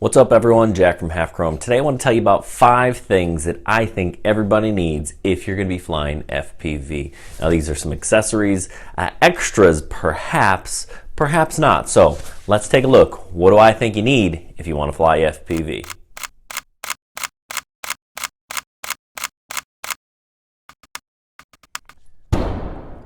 What's up everyone, Jack from Half Chrome. Today I want to tell you about 5 things that I think everybody needs if you're going to be flying FPV. Now these are some accessories, extras perhaps, perhaps not. So let's take a look. What do I think you need if you want to fly FPV?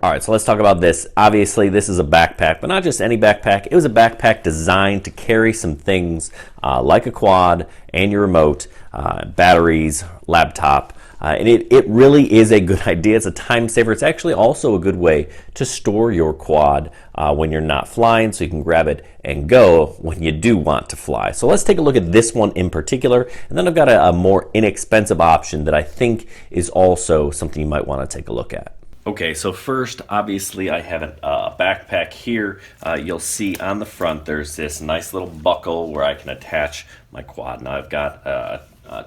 All right, so let's talk about this. Obviously, this is a backpack, but not just any backpack. It was a backpack designed to carry some things like a quad and your remote, batteries, laptop. And it really is a good idea. It's a time saver. It's actually also a good way to store your quad when you're not flying, so you can grab it and go when you do want to fly. So let's take a look at this one in particular, and then I've got a more inexpensive option that I think is also something you might want to take a look at. Okay, so first, obviously, I have a backpack here. You'll see on the front there's this nice little buckle where I can attach my quad. Now I've got a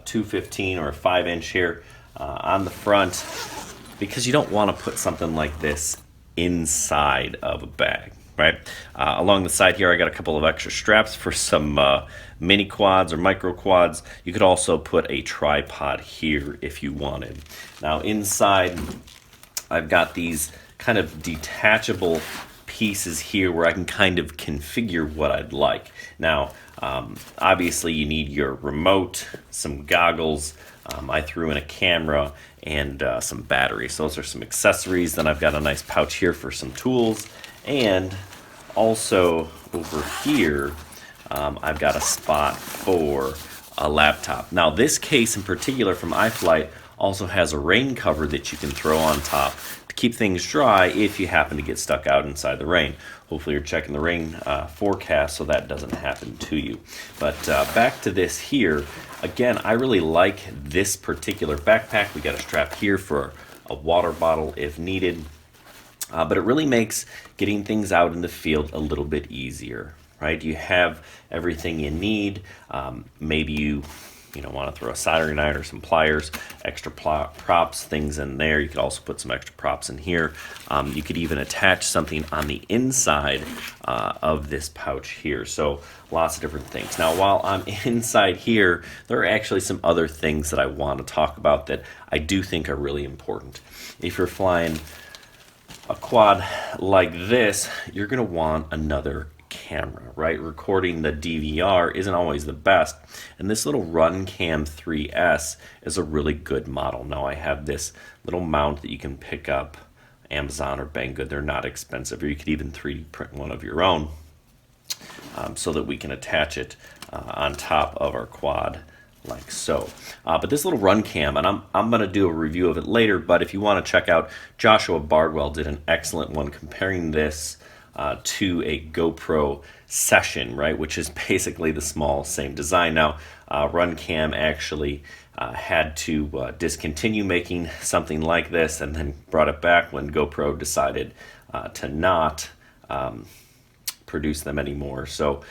215 or a 5-inch here on the front because you don't want to put something like this inside of a bag, right? Along the side here, I got a couple of extra straps for some mini quads or micro quads. You could also put a tripod here if you wanted. Now inside, I've got these kind of detachable pieces here where I can kind of configure what I'd like. Now, obviously you need your remote, some goggles, I threw in a camera, and some batteries. So those are some accessories. Then I've got a nice pouch here for some tools, and also over here, I've got a spot for a laptop. Now this case in particular from iFlight also has a rain cover that you can throw on top to keep things dry if you happen to get stuck out inside the rain. Hopefully you're checking the rain forecast so that doesn't happen to you. But back to this here, again, I really like this particular backpack. We got a strap here for a water bottle if needed, but it really makes getting things out in the field a little bit easier, right? You have everything you need. Maybe you want to throw a soldering iron or some pliers, extra props, things in there. You could also put some extra props in here. You could even attach something on the inside of this pouch here. So lots of different things. Now, while I'm inside here, there are actually some other things that I want to talk about that I do think are really important. If you're flying a quad like this, you're going to want another camera, right? Recording the DVR isn't always the best, and this little RunCam 3S is a really good model. Now I have this little mount that you can pick up Amazon or Banggood. They're not expensive, or you could even 3D print one of your own so that we can attach it on top of our quad like so. But this little RunCam, and I'm going to do a review of it later, but if you want to check out, Joshua Bardwell did an excellent one comparing this to a GoPro Session, right, which is basically the small same design. Now, RunCam actually had to discontinue making something like this and then brought it back when GoPro decided to not produce them anymore. So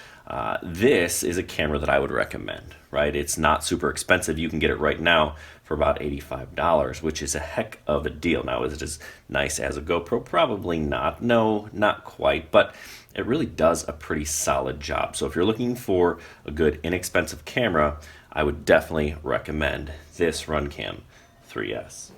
this is a camera that I would recommend, right? It's not super expensive. You can get it right now for about $85, which is a heck of a deal. Now, is it as nice as a GoPro? Probably not. No, not quite, but it really does a pretty solid job. So if you're looking for a good, inexpensive camera, I would definitely recommend this RunCam 3S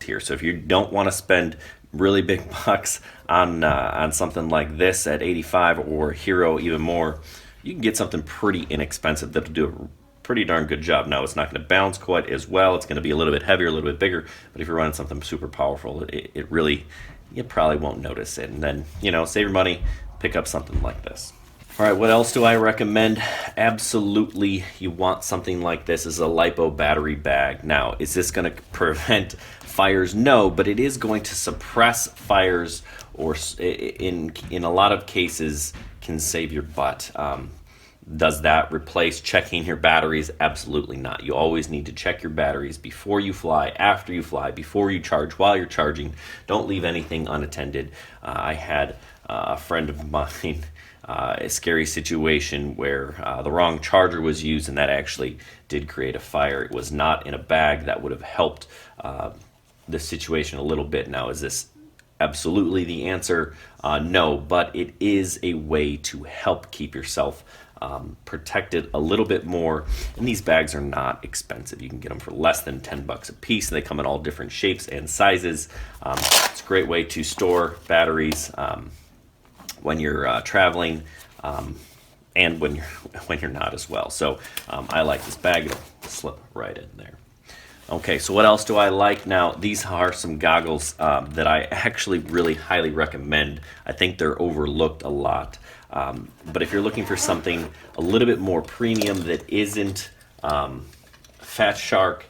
here. So if you don't want to spend really big bucks on something like this at 85 or Hero even more, you can get something pretty inexpensive that'll do a pretty darn good job. Now, it's not going to bounce quite as well. It's going to be a little bit heavier, a little bit bigger, but if you're running something super powerful, it really, you probably won't notice it. And then, save your money, pick up something like this. All right, what else do I recommend? Absolutely, you want something like this as a Lipo battery bag. Now, is this going to prevent fires? No, but it is going to suppress fires, or in a lot of cases can save your butt. Does that replace checking your batteries? Absolutely not. You always need to check your batteries before you fly, after you fly, before you charge, while you're charging. Don't leave anything unattended. I had a friend of mine, a scary situation where the wrong charger was used, and that actually did create a fire. It was not in a bag. That would have helped the situation a little bit. Now, is this absolutely the answer? No, but it is a way to help keep yourself protect it a little bit more. And these bags are not expensive. You can get them for less than 10 bucks a piece, and they come in all different shapes and sizes. It's a great way to store batteries when you're traveling, and when you're not as well. So I like this bag. It'll slip right in there. Okay, so what else do I like? Now, these are some goggles that I actually really highly recommend. I think they're overlooked a lot. But if you're looking for something a little bit more premium that isn't Fat Shark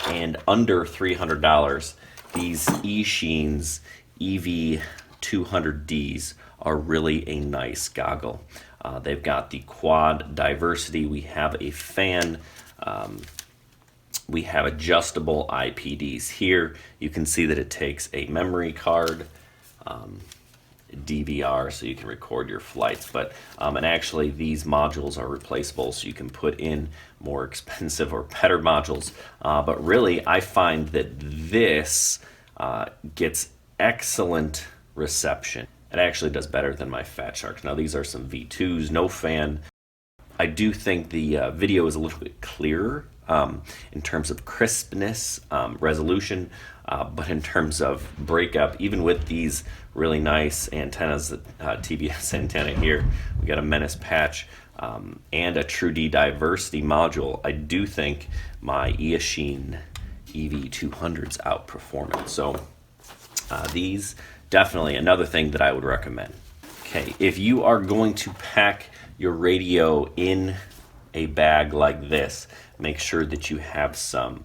and under $300, these eSheens EV200Ds are really a nice goggle. They've got the quad diversity. We have a fan. We have adjustable IPDs here. You can see that it takes a memory card, DVR, so you can record your flights. But and actually, these modules are replaceable, so you can put in more expensive or better modules. But really, I find that this gets excellent reception. It actually does better than my Fat Sharks. Now, these are some V2s, no fan. I do think the video is a little bit clearer in terms of crispness, resolution, but in terms of breakup, even with these really nice antennas, TBS antenna here, we got a Menace patch and a True D diversity module, I do think my eSheen EV200s outperform it. So these, definitely another thing that I would recommend. Okay, if you are going to pack your radio in a bag like this, make sure that you have some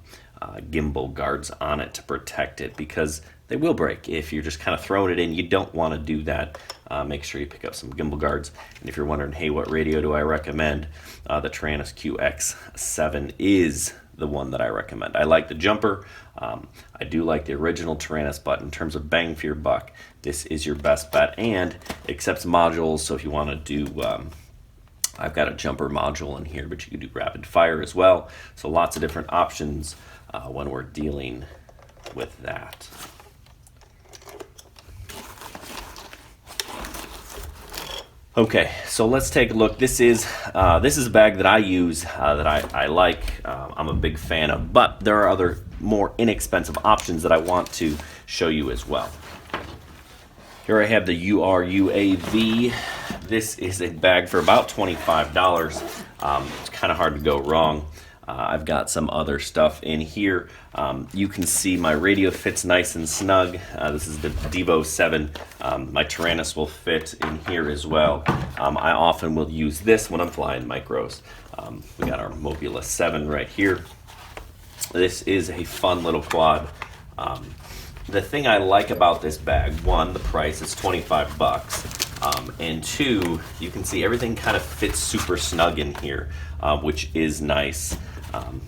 gimbal guards on it to protect it, because they will break. If you're just kind of throwing it in, you don't want to do that. Make sure you pick up some gimbal guards. And if you're wondering, hey, what radio do I recommend? The Taranis QX7 is the one that I recommend. I like the jumper. I do like the original Taranis, but in terms of bang for your buck, this is your best bet. And it accepts modules, so if you want to do I've got a jumper module in here, but you can do rapid fire as well. So lots of different options when we're dealing with that. Okay, so let's take a look. This is a bag that I use, that I like. I'm a big fan of, but there are other more inexpensive options that I want to show you as well. Here I have the URUAV. This is a bag for about $25. It's kind of hard to go wrong. I've got some other stuff in here. You can see my radio fits nice and snug. This is the Devo 7. My Taranis will fit in here as well. I often will use this when I'm flying micros. We got our Mobula 7 right here. This is a fun little quad. The thing I like about this bag, one, the price is 25 bucks. And two, you can see everything kind of fits super snug in here, which is nice.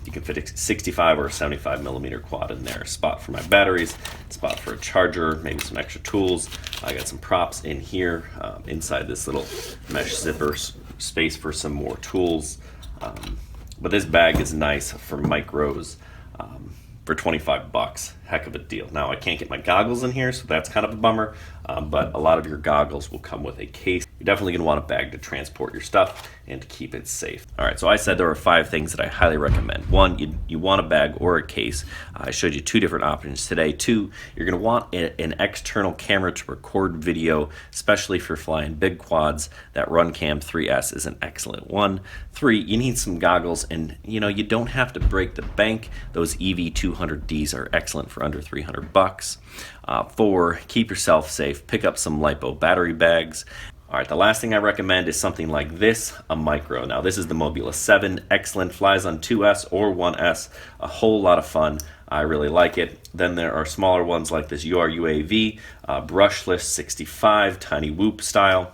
You can fit a 65 or a 75 millimeter quad in there. Spot for my batteries, spot for a charger, maybe some extra tools. I got some props in here, inside this little mesh zipper space for some more tools. But this bag is nice for micros. For 25 bucks, heck of a deal. Now I can't get my goggles in here, so that's kind of a bummer, but a lot of your goggles will come with a case. You're definitely gonna want a bag to transport your stuff and to keep it safe. All right, so I said there are 5 things that I highly recommend. 1, you want a bag or a case. I showed you 2 different options today. 2, you're gonna want an external camera to record video, especially for flying big quads. That Runcam 3S is an excellent one. 3, you need some goggles, and you don't have to break the bank. Those EV200Ds are excellent for under 300 bucks. 4, keep yourself safe. Pick up some Lipo battery bags. All right, the last thing I recommend is something like this, a micro. Now, this is the Mobula 7. Excellent, flies on 2S or 1S. A whole lot of fun. I really like it. Then there are smaller ones like this URUAV, brushless 65, tiny whoop style.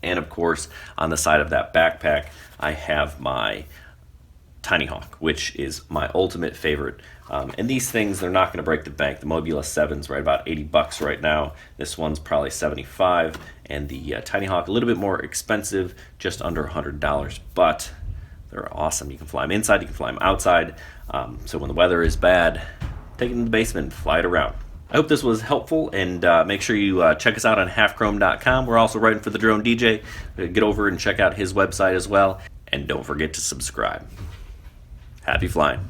And of course, on the side of that backpack, I have my Tiny Hawk, which is my ultimate favorite. And these things, they're not going to break the bank. The Mobula 7's right about 80 bucks right now. This one's probably 75, and the Tiny Hawk a little bit more expensive, just under $100. But they're awesome. You can fly them inside, you can fly them outside. So when the weather is bad, take it in the basement and fly it around. I hope this was helpful, and make sure you check us out on halfchrome.com. We're also writing for the Drone DJ. Get over and check out his website as well, and don't forget to subscribe. Happy flying.